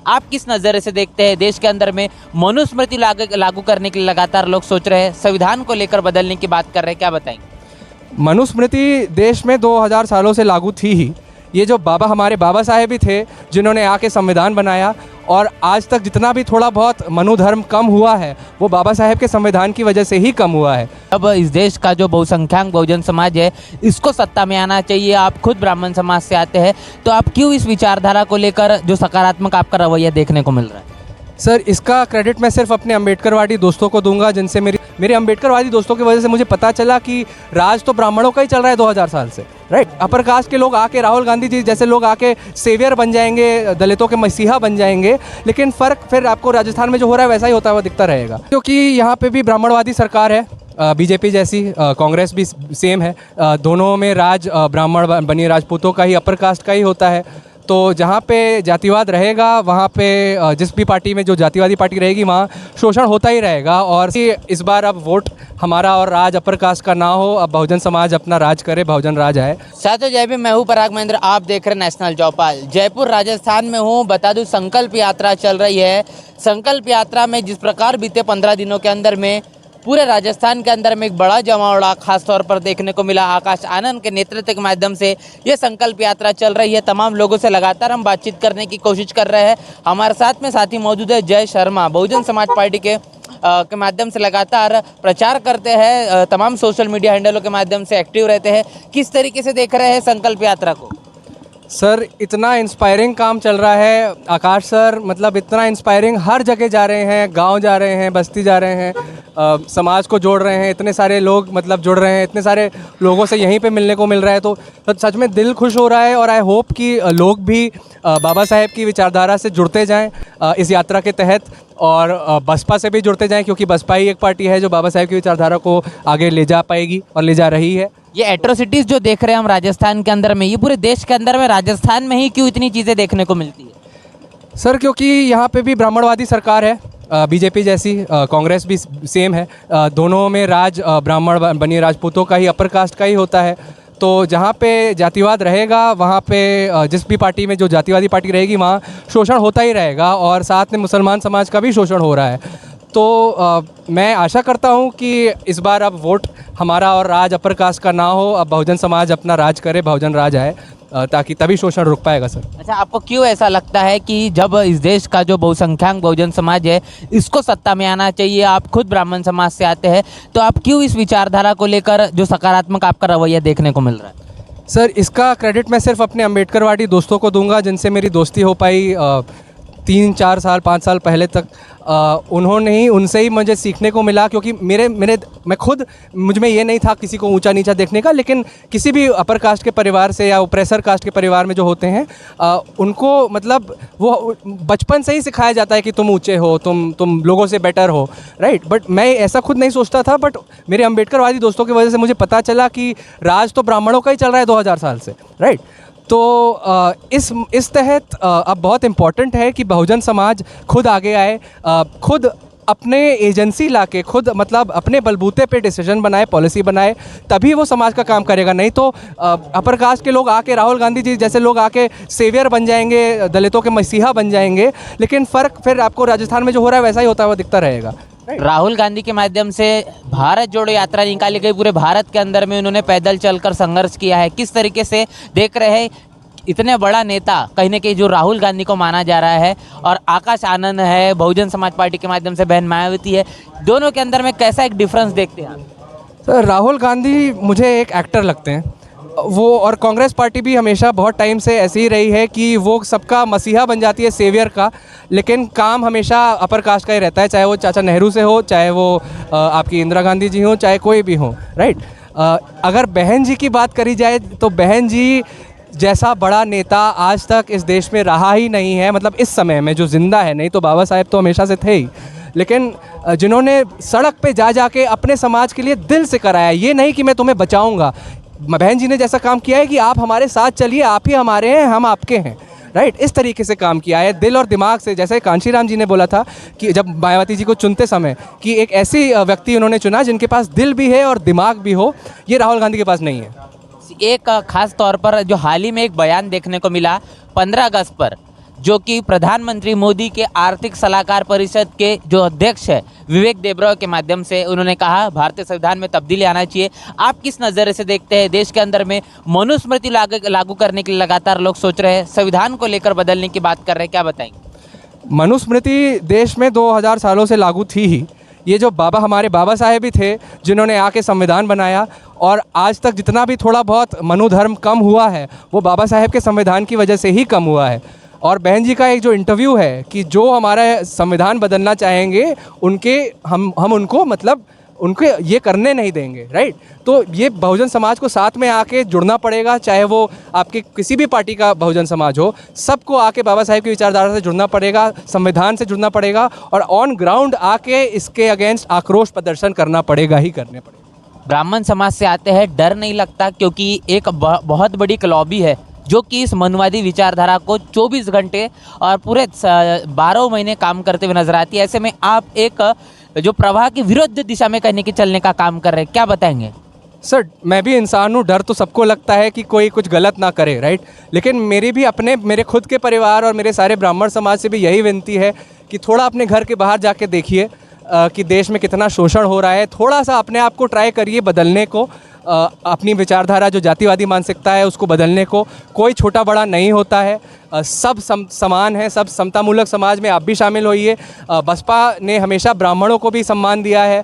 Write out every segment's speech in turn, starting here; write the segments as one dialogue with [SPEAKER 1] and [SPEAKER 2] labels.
[SPEAKER 1] आप किस नज़र से देखते हैं? देश के अंदर में मनुस्मृति लागू करने के लिए लगातार लोग सोच रहे हैं, संविधान को लेकर बदलने की बात कर रहे हैं, क्या बताएंगे?
[SPEAKER 2] मनुस्मृति देश में 2000 सालों से लागू थी ही। ये जो हमारे बाबा साहेब ही थे जिन्होंने आके संविधान बनाया, और आज तक जितना भी थोड़ा बहुत मनुधर्म कम हुआ है वो बाबा साहेब के संविधान की वजह से ही कम हुआ है।
[SPEAKER 1] अब इस देश का जो बहुसंख्यक बहुजन समाज है, इसको सत्ता में आना चाहिए। आप खुद ब्राह्मण समाज से आते हैं, तो आप क्यों इस विचारधारा को लेकर जो सकारात्मक आपका रवैया देखने को मिल रहा है?
[SPEAKER 2] सर, इसका क्रेडिट मैं सिर्फ अपने अम्बेडकरवादी दोस्तों को दूंगा, जिनसे मेरे अम्बेडकरवादी दोस्तों की वजह से मुझे पता चला कि राज तो ब्राह्मणों का ही चल रहा है 2000 साल से, राइट। अपर कास्ट के लोग आके, राहुल गांधी जी जैसे लोग आके सेवियर बन जाएंगे, दलितों के मसीहा बन जाएंगे, लेकिन फ़र्क फिर आपको राजस्थान में जो हो रहा है वैसा ही होता हुआ दिखता रहेगा, क्योंकि यहाँ पे भी ब्राह्मणवादी सरकार है, बीजेपी जैसी, कांग्रेस भी सेम है। दोनों में राज ब्राह्मण बनी राजपूतों का ही, अपर कास्ट का ही होता है। तो जहाँ पे जातिवाद रहेगा वहाँ पे जिस भी पार्टी में जो जातिवादी पार्टी रहेगी वहाँ शोषण होता ही रहेगा। और इस बार अब वोट हमारा और राज अपर कास्ट का ना हो, अब बहुजन समाज अपना राज करे, बहुजन राज आए।
[SPEAKER 1] साथियों जय भीम, मैं हूँ पराग महेंद्र, आप देख रहे हैं नेशनल चौपाल। जयपुर राजस्थान में हूँ। बता दूँ संकल्प यात्रा चल रही है। संकल्प यात्रा में जिस प्रकार बीते 15 दिनों के अंदर में पूरे राजस्थान के अंदर में एक बड़ा जमावड़ा खास तौर पर देखने को मिला। आकाश आनंद के नेतृत्व के माध्यम से ये संकल्प यात्रा चल रही है। तमाम लोगों से लगातार हम बातचीत करने की कोशिश कर रहे हैं। हमारे साथ में साथी मौजूद है जय शर्मा, बहुजन समाज पार्टी के माध्यम से लगातार प्रचार करते हैं, तमाम सोशल मीडिया हैंडलों के माध्यम से एक्टिव रहते हैं। किस तरीके से देख रहे हैं संकल्प यात्रा को?
[SPEAKER 2] सर, इतना इंस्पायरिंग काम चल रहा है आकाश सर, मतलब इतना इंस्पायरिंग, हर जगह जा रहे हैं, गांव जा रहे हैं, बस्ती जा रहे हैं, समाज को जोड़ रहे हैं, इतने सारे लोग मतलब जुड़ रहे हैं, इतने सारे लोगों से यहीं पे मिलने को मिल रहा है। तो सच में दिल खुश हो रहा है। और आई होप कि लोग भी बाबा साहेब की विचारधारा से जुड़ते जाएं इस यात्रा के तहत, और बसपा से भी जुड़ते जाएं, क्योंकि बसपा ही एक पार्टी है जो बाबा साहेब की विचारधारा को आगे ले जा पाएगी और ले जा रही है।
[SPEAKER 1] ये एट्रोसिटीज़ जो देख रहे हैं हम राजस्थान के अंदर में, ये पूरे देश के अंदर में राजस्थान में ही क्यों इतनी चीज़ें देखने को मिलती है?
[SPEAKER 2] सर, क्योंकि यहाँ पे भी ब्राह्मणवादी सरकार है, बीजेपी जैसी, कांग्रेस भी सेम है। दोनों में राज ब्राह्मण बनी राजपूतों का ही, अपर कास्ट का ही होता है। तो जहाँ पे जातिवाद रहेगा वहाँ पे जिस भी पार्टी में जो जातिवादी पार्टी रहेगी वहाँ शोषण होता ही रहेगा, और साथ में मुसलमान समाज का भी शोषण हो रहा है। तो मैं आशा करता हूँ कि इस बार अब वोट हमारा और राज अपर कास्ट का ना हो, अब बहुजन समाज अपना राज करे, बहुजन राज आए, ताकि तभी शोषण रुक पाएगा। सर,
[SPEAKER 1] अच्छा, आपको क्यों ऐसा लगता है कि जब इस देश का जो बहुसंख्यक बहुजन समाज है, इसको सत्ता में आना चाहिए? आप खुद ब्राह्मण समाज से आते हैं, तो आप क्यों इस विचारधारा को लेकर जो सकारात्मक आपका रवैया देखने को मिल रहा है?
[SPEAKER 2] सर, इसका क्रेडिट मैं सिर्फ अपने अम्बेडकरवादी दोस्तों को दूंगा, जिनसे मेरी दोस्ती हो पाई 3-4 साल 5 साल पहले तक। उनसे ही मुझे सीखने को मिला, क्योंकि मुझ में ये नहीं था किसी को ऊंचा नीचा देखने का, लेकिन किसी भी अपर कास्ट के परिवार से या ओप्रेसर कास्ट के परिवार में जो होते हैं उनको मतलब वो बचपन से ही सिखाया जाता है कि तुम ऊंचे हो, तुम लोगों से बेटर हो, राइट। बट मैं ऐसा खुद नहीं सोचता था, बट मेरे अम्बेडकरवादी दोस्तों की वजह से मुझे पता चला कि राज तो ब्राह्मणों का ही चल रहा है 2000 साल से, राइट। तो इस तहत अब बहुत इम्पॉर्टेंट है कि बहुजन समाज खुद आगे आए, खुद अपने एजेंसी लाके, खुद मतलब अपने बलबूते पे डिसीजन बनाए, पॉलिसी बनाए, तभी वो समाज का काम करेगा। नहीं तो अपर कास्ट के लोग आके, राहुल गांधी जी जैसे लोग आके सेवियर बन जाएंगे, दलितों के मसीहा बन जाएंगे, लेकिन फ़र्क फिर आपको राजस्थान में जो हो रहा है वैसा ही होता हुआ दिखता रहेगा।
[SPEAKER 1] राहुल गांधी के माध्यम से भारत जोड़ो यात्रा निकाली गई, पूरे भारत के अंदर में उन्होंने पैदल चलकर संघर्ष किया है। किस तरीके से देख रहे हैं इतने बड़ा नेता कहीं ना कहीं जो राहुल गांधी को माना जा रहा है, और आकाश आनंद है बहुजन समाज पार्टी के माध्यम से बहन मायावती है, दोनों के अंदर में कैसा एक डिफरेंस देखते हैं?
[SPEAKER 2] सर, राहुल गांधी मुझे एक एक्टर लगते हैं वो, और कांग्रेस पार्टी भी हमेशा बहुत टाइम से ऐसी ही रही है कि वो सबका मसीहा बन जाती है, सेवियर का, लेकिन काम हमेशा अपर कास्ट का ही रहता है, चाहे वो चाचा नेहरू से हो, चाहे वो आपकी इंदिरा गांधी जी हो, चाहे कोई भी हो, राइट। अगर बहन जी की बात करी जाए तो बहन जी जैसा बड़ा नेता आज तक इस देश में रहा ही नहीं है, मतलब इस समय में जो जिंदा है, नहीं तो बाबा साहेब तो हमेशा से थे ही, लेकिन जिन्होंने सड़क पे जा जाके अपने समाज के लिए दिल से कराया, ये नहीं कि मैं तुम्हें बचाऊंगा। बहन जी ने जैसा काम किया है कि आप हमारे साथ चलिए, आप ही हमारे हैं, हम आपके हैं, राइट। इस तरीके से काम किया है, दिल और दिमाग से। जैसे कांशीराम जी ने बोला था कि जब मायावती जी को चुनते समय, कि एक ऐसी व्यक्ति उन्होंने चुना जिनके पास दिल भी है और दिमाग भी हो, ये राहुल गांधी के पास नहीं है।
[SPEAKER 1] एक खास तौर पर जो हाल ही में एक बयान देखने को मिला 15 अगस्त पर, जो कि प्रधानमंत्री मोदी के आर्थिक सलाहकार परिषद के जो अध्यक्ष है विवेक देबरॉय के माध्यम से उन्होंने कहा भारतीय संविधान में तब्दीली आना चाहिए। आप किस नज़रिए से देखते हैं देश के अंदर में मनुस्मृति लागू करने के लिए लगातार लोग सोच रहे हैं, संविधान को लेकर बदलने की बात कर रहे हैं, क्या बताएंगे?
[SPEAKER 2] मनुस्मृति देश में 2000 सालों से लागू थी ही। ये जो हमारे बाबा साहेब भी थे जिन्होंने आके संविधान बनाया, और आज तक जितना भी थोड़ा बहुत मनुधर्म कम हुआ है वो बाबा साहेब के संविधान की वजह से ही कम हुआ है। और बहन जी का एक जो इंटरव्यू है कि जो हमारा संविधान बदलना चाहेंगे उनके हम उनको मतलब उनके ये करने नहीं देंगे, राइट। तो ये बहुजन समाज को साथ में आके जुड़ना पड़ेगा, चाहे वो आपके किसी भी पार्टी का बहुजन समाज हो, सबको आके बाबा साहेब की विचारधारा से जुड़ना पड़ेगा, संविधान से जुड़ना पड़ेगा और ऑन ग्राउंड आके इसके अगेंस्ट आक्रोश प्रदर्शन करना पड़ेगा ही करने पड़ेगा।
[SPEAKER 1] ब्राह्मण समाज से आते हैं, डर नहीं लगता क्योंकि एक बहुत बड़ी एक लॉबी है जो कि इस मनुवादी विचारधारा को 24 घंटे और पूरे 12 महीने काम करते हुए नजर आती है। ऐसे में आप एक जो प्रवाह की विरुद्ध दिशा में कहने के चलने का काम कर रहे हैं, क्या बताएंगे?
[SPEAKER 2] सर, मैं भी इंसान हूँ, डर तो सबको लगता है कि कोई कुछ गलत ना करे, राइट। लेकिन मेरी भी मेरे खुद के परिवार और मेरे सारे ब्राह्मण समाज से भी यही विनती है कि थोड़ा अपने घर के बाहर जाके देखिए कि देश में कितना शोषण हो रहा है। थोड़ा सा अपने आप को ट्राई करिए बदलने को, अपनी विचारधारा जो जातिवादी मानसिकता है उसको बदलने को। कोई छोटा बड़ा नहीं होता है, सब समान है, सब समतामूलक समाज में आप भी शामिल होइए। बसपा ने हमेशा ब्राह्मणों को भी सम्मान दिया है,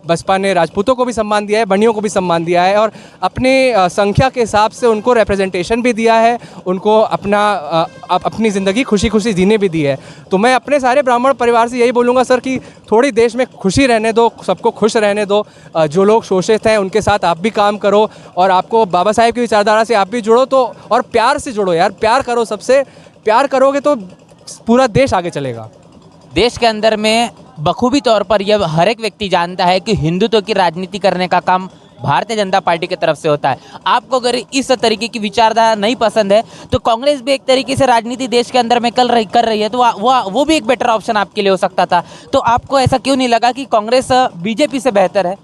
[SPEAKER 2] बसपा ने राजपूतों को भी सम्मान दिया है, बनियों को भी सम्मान दिया है और अपने संख्या के हिसाब से उनको रिप्रेजेंटेशन भी दिया है, उनको अपनी ज़िंदगी खुशी खुशी जीने भी दी है। तो मैं अपने सारे ब्राह्मण परिवार से यही बोलूँगा सर कि थोड़ी देश में खुशी रहने दो, सबको खुश रहने दो। जो लोग शोषित हैं उनके साथ आप भी काम करो और आपको बाबा साहेब की विचारधारा से आप भी जुड़ो, तो और प्यार से जुड़ो यार, प्यार करो, सबसे प्यार करोगे तो पूरा देश आगे चलेगा।
[SPEAKER 1] देश के अंदर में बखूबी तौर पर यह हर एक व्यक्ति जानता है कि हिंदुत्व की राजनीति करने का काम भारतीय जनता पार्टी की तरफ से होता है। आपको अगर इस तरीके की विचारधारा नहीं पसंद है तो कांग्रेस भी एक तरीके से राजनीति देश के अंदर में कर रही है, तो वो भी एक बेटर ऑप्शन आपके लिए हो सकता था। तो आपको ऐसा क्यों नहीं लगा कि कांग्रेस बीजेपी से बेहतर है?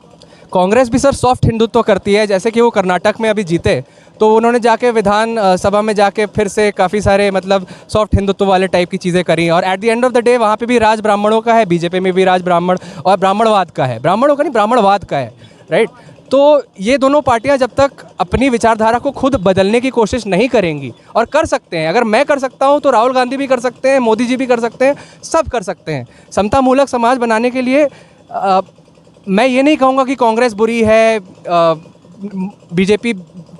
[SPEAKER 2] कांग्रेस भी सर सॉफ्ट हिंदुत्व करती है, जैसे कि वो कर्नाटक में अभी जीते तो उन्होंने जाके विधान सभा में जाके फिर से काफ़ी सारे मतलब सॉफ्ट हिंदुत्व वाले टाइप की चीज़ें करी और at the end of the day वहाँ पे भी राज ब्राह्मणों का है, बीजेपी में भी राज ब्राह्मण और ब्राह्मणवाद का है, ब्राह्मणों का नहीं ब्राह्मणवाद का है, राइट। तो ये दोनों पार्टियां जब तक अपनी विचारधारा को खुद बदलने की कोशिश नहीं करेंगी, और कर सकते हैं, अगर मैं कर सकता हूं तो राहुल गांधी भी कर सकते हैं, मोदी जी भी कर सकते हैं, सब कर सकते हैं। समतामूलक समाज बनाने के लिए मैं ये नहीं कहूँगा कि कांग्रेस बुरी है, बीजेपी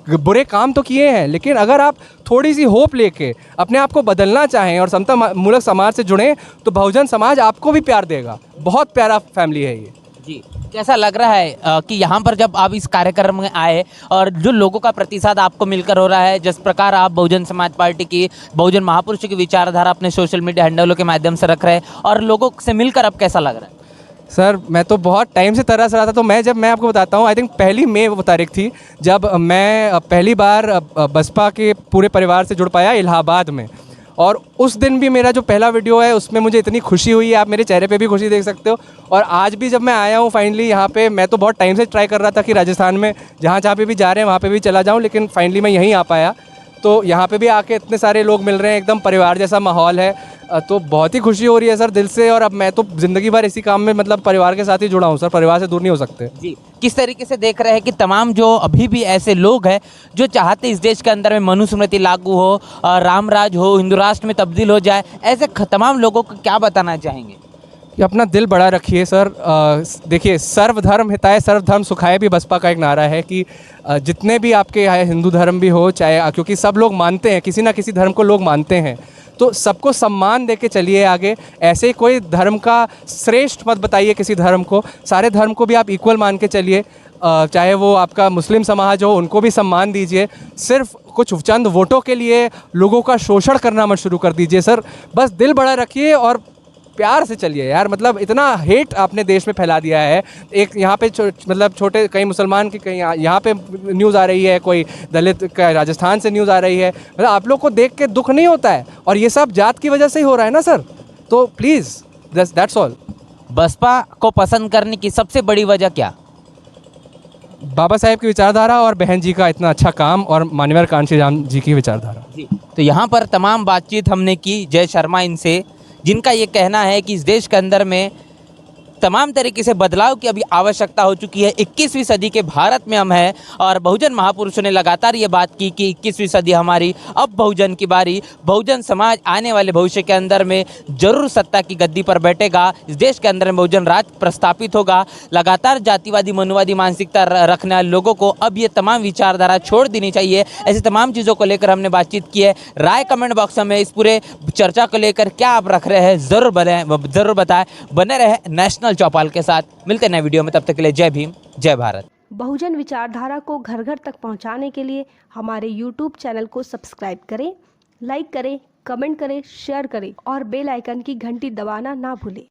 [SPEAKER 2] बुरे काम तो किए हैं, लेकिन अगर आप थोड़ी सी होप लेके अपने आप को बदलना चाहें और समतामूलक समाज से जुड़ें तो बहुजन समाज आपको भी प्यार देगा। बहुत प्यारा फैमिली है ये।
[SPEAKER 1] जी, कैसा लग रहा है कि यहाँ पर जब आप इस कार्यक्रम में आए और जो लोगों का प्रतिसाद आपको मिलकर हो रहा है, जिस प्रकार आप बहुजन समाज पार्टी की, बहुजन महापुरुषों की विचारधारा अपने सोशल मीडिया हैंडलों के माध्यम से रख रहे हैं और लोगों से मिलकर अब कैसा लग रहा है?
[SPEAKER 2] सर, मैं तो बहुत टाइम से तरस रहा था। तो मैं आपको बताता हूँ, आई थिंक 1 मई वो तारीख थी जब मैं पहली बार बसपा के पूरे परिवार से जुड़ पाया इलाहाबाद में, और उस दिन भी मेरा जो पहला वीडियो है उसमें मुझे इतनी खुशी हुई है, आप मेरे चेहरे पे भी खुशी देख सकते हो। और आज भी जब मैं आया हूँ फाइनली यहाँ पे, मैं तो बहुत टाइम से ट्राई कर रहा था कि राजस्थान में जहाँ पे भी जा रहे हैं वहाँ पे भी चला जाऊँ, लेकिन फाइनली मैं यहीं आ पाया। तो यहाँ पे भी आके इतने सारे लोग मिल रहे हैं, एकदम परिवार जैसा माहौल है, तो बहुत ही खुशी हो रही है सर दिल से। और अब मैं तो ज़िंदगी भर इसी काम में मतलब परिवार के साथ ही जुड़ा हूँ सर, परिवार से दूर नहीं हो सकते। जी,
[SPEAKER 1] किस तरीके से देख रहे हैं कि तमाम जो अभी भी ऐसे लोग हैं जो चाहते इस देश के अंदर में मनुस्मृति लागू हो, राम राज हो, हिंदू राष्ट्र में तब्दील हो जाए, ऐसे तमाम लोगों को क्या बताना चाहेंगे?
[SPEAKER 2] कि अपना दिल बड़ा रखिए सर। देखिए, सर्वधर्म हिताय सर्वधर्म सुखाय भी बसपा का एक नारा है कि जितने भी आपके यहाँ हिंदू धर्म भी हो, चाहे, क्योंकि सब लोग मानते हैं, किसी ना किसी धर्म को लोग मानते हैं, तो सबको सम्मान दे के चलिए आगे। ऐसे कोई धर्म का श्रेष्ठ मत बताइए किसी धर्म को, सारे धर्म को भी आप इक्वल मान के चलिए। चाहे वो आपका मुस्लिम समाज हो, उनको भी सम्मान दीजिए। सिर्फ कुछ चंद वोटों के लिए लोगों का शोषण करना मत शुरू कर दीजिए सर। बस दिल बड़ा रखिए और प्यार से चलिए यार। मतलब इतना हेट आपने देश में फैला दिया है। एक यहाँ पे मतलब छोटे कई मुसलमान की, कहीं यहाँ पे न्यूज़ आ रही है, कोई दलित का राजस्थान से न्यूज़ आ रही है। मतलब आप लोग को देख के दुख नहीं होता है, और ये सब जात की वजह से ही हो रहा है ना सर। तो प्लीज़ दैट्स ऑल।
[SPEAKER 1] बसपा को पसंद करने की सबसे बड़ी वजह क्या?
[SPEAKER 2] बाबा साहेब की विचारधारा और बहन जी का इतना अच्छा काम और मान्यवर कांशीराम जी की विचारधारा।
[SPEAKER 1] जी, तो यहाँ पर तमाम बातचीत हमने की जय शर्मा इनसे, जिनका ये कहना है कि इस देश के अंदर में तमाम तरीके से बदलाव की अभी आवश्यकता हो चुकी है। 21वीं सदी के भारत में हम हैं और बहुजन महापुरुषों ने लगातार ये बात की कि 21वीं सदी हमारी, अब बहुजन की बारी, बहुजन समाज आने वाले भविष्य के अंदर में जरूर सत्ता की गद्दी पर बैठेगा, इस देश के अंदर में बहुजन राज प्रस्थापित होगा। लगातार जातिवादी मनुवादी मानसिकता रखने वाले लोगों को अब ये तमाम विचारधारा छोड़ देनी चाहिए। ऐसी तमाम चीज़ों को लेकर हमने बातचीत की है। राय कमेंट बॉक्स में इस पूरे चर्चा को लेकर क्या आप रख रहे हैं ज़रूर बताएं। बने रहे नेशनल चौपाल के साथ। मिलते हैं नए वीडियो में, तब तक के लिए जय भीम जय भारत।
[SPEAKER 3] बहुजन विचारधारा को घर घर तक पहुंचाने के लिए हमारे YouTube चैनल को सब्सक्राइब करें, लाइक करें, कमेंट करें, शेयर करें और बेल आइकन की घंटी दबाना ना भूलें।